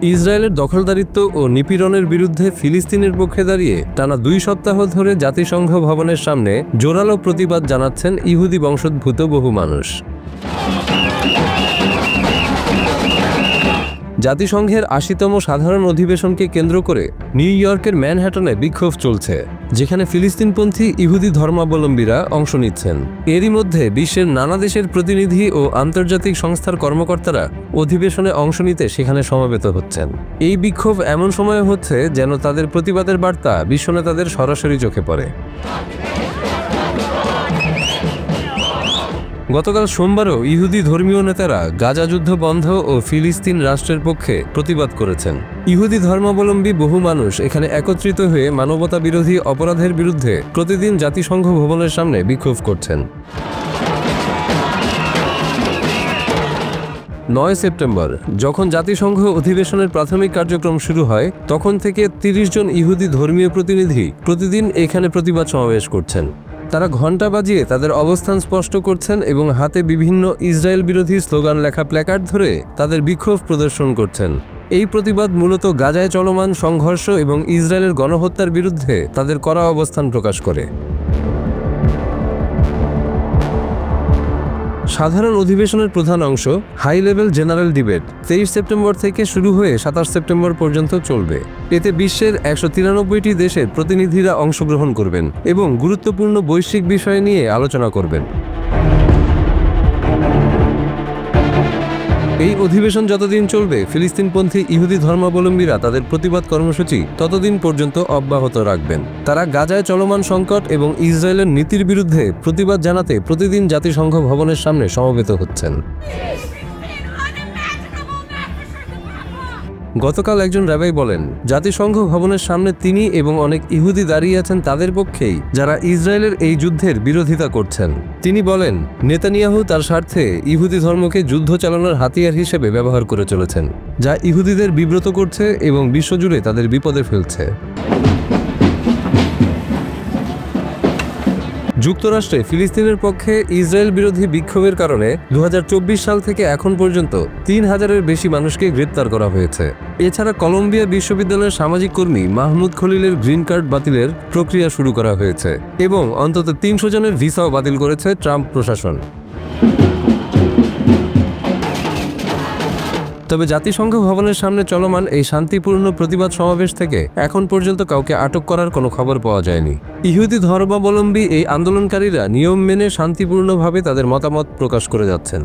ইসরায়েলের দখলদারিত্ব ও নিপীড়নের বিরুদ্ধে ফিলিস্তিনের পক্ষে দাঁড়িয়ে টানা 2 সপ্তাহ ধরে জাতিসংঘ ভবনের সামনে জোরালো প্রতিবাদ জানাচ্ছেন ইহুদি বংশোদ্ভূত বহু মানুষ। জাতিসংঘের ৮০তম সাধারণ অধিবেশনকে কেন্দ্র করে নিউ ইয়র্কের ম্যানহাটনে বিক্ষোভ চলছে, যেখানে ফিলিস্তিনপন্থী ইহুদি ধর্মাবলম্বীরা অংশ নিচ্ছেন। এরই মধ্যে বিশ্বের নানা দেশের প্রতিনিধি ও আন্তর্জাতিক সংস্থার কর্মকর্তারা অধিবেশনে অংশ নিতে সেখানে সমবেত হচ্ছেন। এই বিক্ষোভ এমন সময়ে হচ্ছে যেন তাদের প্রতিবাদের বার্তা বিশ্বনেতাদের সরাসরি চোখে পড়ে। গতকাল সোমবারও ইহুদি ধর্মীয় নেতারা গাজা যুদ্ধ বন্ধ ও ফিলিস্তিন রাষ্ট্রের পক্ষে প্রতিবাদ করেছেন। ইহুদি ধর্মাবলম্বী বহু মানুষ এখানে একত্রিত হয়ে মানবতা বিরোধী অপরাধের বিরুদ্ধে প্রতিদিন জাতিসংঘ ভবনের সামনে বিক্ষোভ করছেন। 9 সেপ্টেম্বর যখন জাতিসংঘ অধিবেশনের প্রাথমিক কার্যক্রম শুরু হয়, তখন থেকে 30 জন ইহুদি ধর্মীয় প্রতিনিধি প্রতিদিন এখানে প্রতিবাদ সমাবেশ করছেন। তারা ঘণ্টা বাজিয়ে তাদের অবস্থান স্পষ্ট করছেন এবং হাতে বিভিন্ন ইসরায়েল বিরোধী স্লোগান লেখা প্ল্যাকার্ড ধরে তাদের বিক্ষোভ প্রদর্শন করছেন। এই প্রতিবাদ মূলত গাজায় চলমান সংঘর্ষ এবং ইসরায়েলের গণহত্যার বিরুদ্ধে তাদের কড়া অবস্থান প্রকাশ করে। সাধারণ অধিবেশনের প্রধান অংশ high level general debate 23 September থেকে শুরু হয়ে 27 সেপ্টেম্বর পর্যন্ত চলবে। এতে বিশ্বের 193টি দেশের প্রতিনিধিরা অংশগ্রহণ করবেন এবং গুরুত্বপূর্ণ বৈশ্বিক বিষয় নিয়ে আলোচনা করবেন। এই অধিবেশন যতদিন চলবে, ফিলিস্তিনপন্থী ইহুদি ধর্মাবলম্বীরা তাদের প্রতিবাদ কর্মসূচি ততদিন পর্যন্ত অব্যাহত রাখবেন। তারা গাজায় চলমান সংকট এবং ইসরায়েলের নীতির বিরুদ্ধে প্রতিবাদ জানাতে প্রতিদিন জাতিসংঘ ভবনের সামনে সমবেত হচ্ছেন। গতকাল একজন রাবাই বলেন, জাতিসংঘ ভবনের সামনে তিনি এবং অনেক ইহুদি দাঁড়িয়ে আছেন তাদের পক্ষেই যারা ইসরায়েলের এই যুদ্ধের বিরোধিতা করছেন। তিনি বলেন, নেতানিয়াহু তার স্বার্থে ইহুদি ধর্মকে যুদ্ধ চালানোর হাতিয়ার হিসেবে ব্যবহার করে চলেছেন, যা ইহুদিদের বিব্রত করছে এবং বিশ্বজুড়ে তাদের বিপদে ফেলছে। যুক্তরাষ্ট্রে ফিলিস্তিনের পক্ষে ইসরায়েল বিরোধী বিক্ষোভের কারণে 2024 সাল থেকে এখন পর্যন্ত 3000-এর বেশি মানুষকে গ্রেপ্তার করা হয়েছে। এছাড়া কলম্বিয়া বিশ্ববিদ্যালয়ের সামাজিক কর্মী মাহমুদ খলিলের গ্রিন কার্ড বাতিলের প্রক্রিয়া শুরু করা হয়েছে এবং অন্তত 300 জনের ভিসাও বাতিল করেছে ট্রাম্প প্রশাসন। তবে জাতিসংঘ ভবনের সামনে চলমান এই শান্তিপূর্ণ প্রতিবাদ সমাবেশ থেকে এখন পর্যন্ত কাউকে আটক করার কোনো খবর পাওয়া যায়নি। ইহুদি ধর্মাবলম্বী এই আন্দোলনকারীরা নিয়ম মেনে শান্তিপূর্ণভাবে তাদের মতামত প্রকাশ করে যাচ্ছেন।